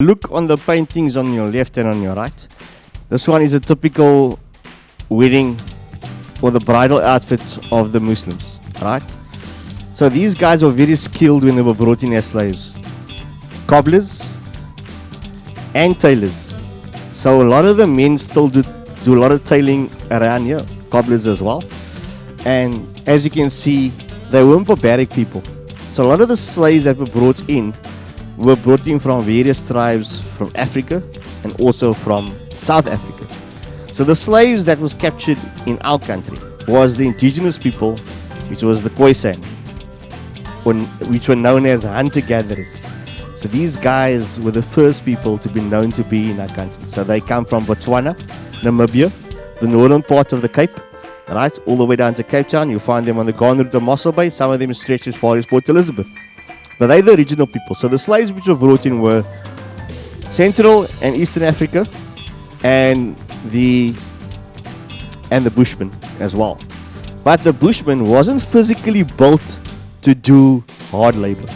Look on the paintings on your left and on your right. This one is a typical wedding or the bridal outfit of the Muslims, right? So these guys were very skilled when they were brought in as slaves. Cobblers and tailors. So a lot of the men still do a lot of tailing around here, cobblers as well. And as you can see, they weren't barbaric people. So a lot of the slaves that were brought in from various tribes from Africa and also from South Africa. So the slaves that was captured in our country was the indigenous people, which was the Khoisan, which were known as hunter-gatherers. So these guys were the first people to be known to be in our country. So they come from Botswana, Namibia, the northern part of the Cape, right, all the way down to Cape Town. You'll find them on the Garden Route of Mossel Bay. Some of them stretch as far as Port Elizabeth. But they're the original people. So the slaves which were brought in were Central and Eastern Africa and the Bushmen as well. But the Bushmen wasn't physically built to do hard labor.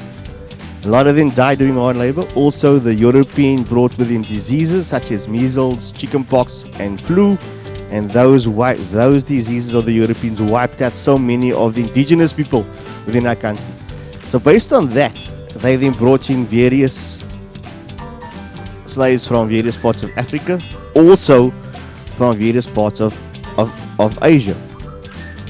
A lot of them died doing hard labor. Also, the European brought with him diseases such as measles, chickenpox, and flu. And those diseases of the Europeans wiped out so many of the indigenous people within our country. So based on that, they then brought in various slaves from various parts of Africa, also from various parts of Asia.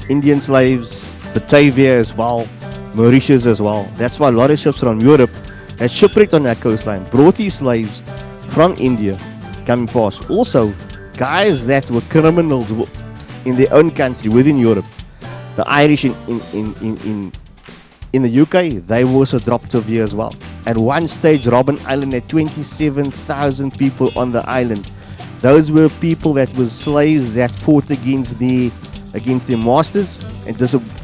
Indian slaves, Batavia as well, Mauritius as well. That's why a lot of ships from Europe that shipwrecked on that coastline brought these slaves from India coming past. Also, guys that were criminals in their own country within Europe, the Irish in the UK, they were also dropped off here as well. At one stage, Robben Island had 27,000 people on the island. Those were people that were slaves that fought against their masters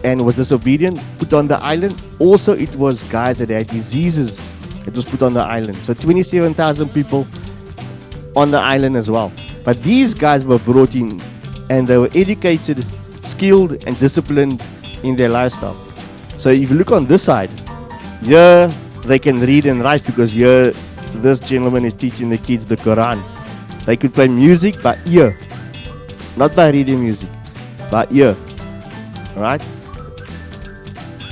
and was disobedient, put on the island. Also, it was guys that had diseases that was put on the island. So 27,000 people on the island as well. But these guys were brought in and they were educated, skilled and disciplined in their lifestyle. So if you look on this side, here they can read and write because here this gentleman is teaching the kids the Quran. They could play music by ear, not by reading music, by ear. Alright?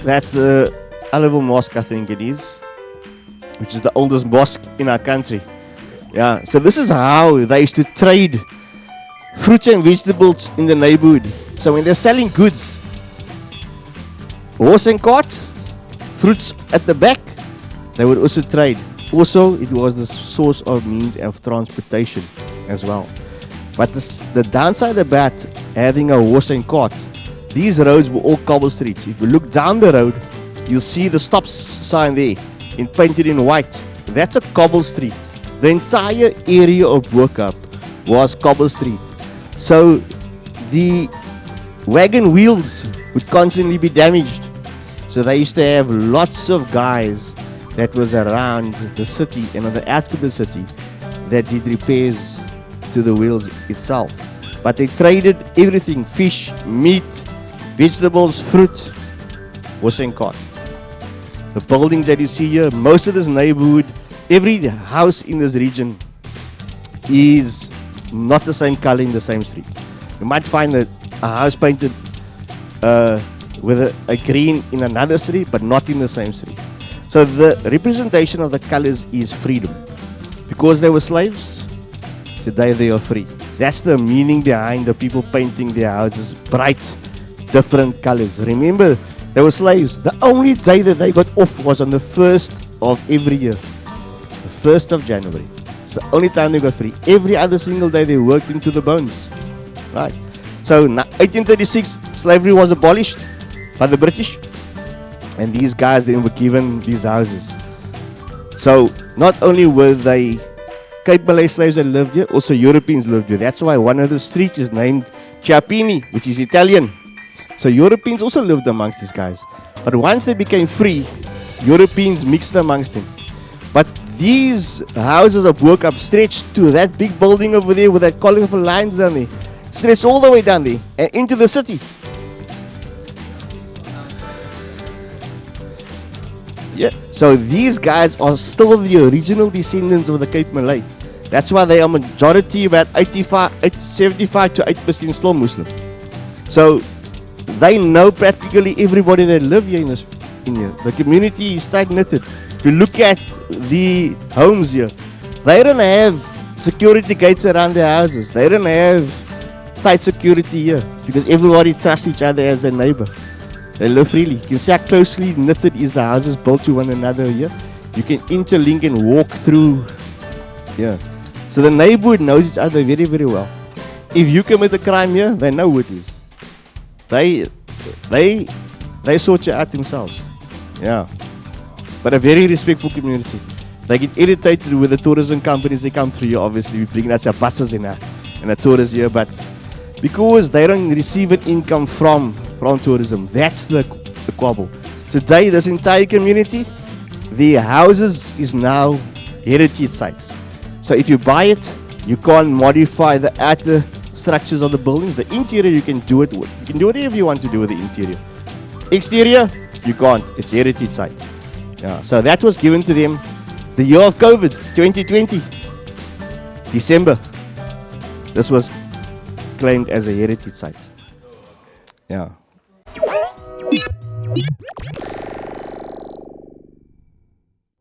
That's the Al-Level Mosque, I think it is, which is the oldest mosque in our country. Yeah, so this is how they used to trade fruits and vegetables in the neighborhood. So when they're selling goods, horse and cart, fruits at the back, they would also trade. Also, it was the source of means of transportation as well. But the downside about having a horse and cart, these roads were all cobble streets. If you look down the road, you'll see the stop sign there, painted in white. That's a cobble street. The entire area of Bo-Kaap was cobble street. So the wagon wheels would constantly be damaged. So they used to have lots of guys that was around the city and on the outskirts of the city that did repairs to the wheels itself. But they traded everything: fish, meat, vegetables, fruit, horse and cart. The buildings that you see here, most of this neighborhood, every house in this region is not the same color in the same street. You might find a house painted with a green in another street, but not in the same street. So the representation of the colors is freedom. Because they were slaves, today they are free. That's the meaning behind the people painting their houses bright, different colors. Remember, they were slaves. The only day that they got off was on the 1st of every year. The 1st of January. It's the only time they got free. Every other single day they worked into the bones. Right. So 1836, slavery was abolished by the British, and these guys then were given these houses. So not only were they Cape Malay slaves that lived here, also Europeans lived here. That's why one of the streets is named Chiappini, which is Italian. So Europeans also lived amongst these guys. But once they became free, Europeans mixed amongst them. But these houses of Bo-Kaap stretched to that big building over there with that colorful lines down there. Stretched all the way down there and into the city. Yeah. So these guys are still the original descendants of the Cape Malay. That's why they are majority, about 75 to 8% still Muslim. So they know practically everybody that live here in here. The community is tight knitted. If you look at the homes here, they don't have security gates around their houses. They don't have tight security here because everybody trusts each other as their neighbor. They live freely. You can see how closely knitted is the houses built to one another here. You can interlink and walk through. Yeah. So the neighborhood knows each other very, very well. If you commit a crime here, they know who it is. They sort you out themselves. Yeah. But a very respectful community. They get irritated with the tourism companies that come through here. Obviously, we bring us our buses and our tourists here, but because they don't receive an income from tourism, that's the quabble. Today, this entire community, the houses is now heritage sites. So if you buy it, you can't modify the outer structures of the buildings. The interior, you can do it with. You can do whatever you want to do with the interior. Exterior, you can't. It's heritage site. Yeah. So that was given to them the year of COVID, 2020, December. This was claimed as a heritage site. Yeah.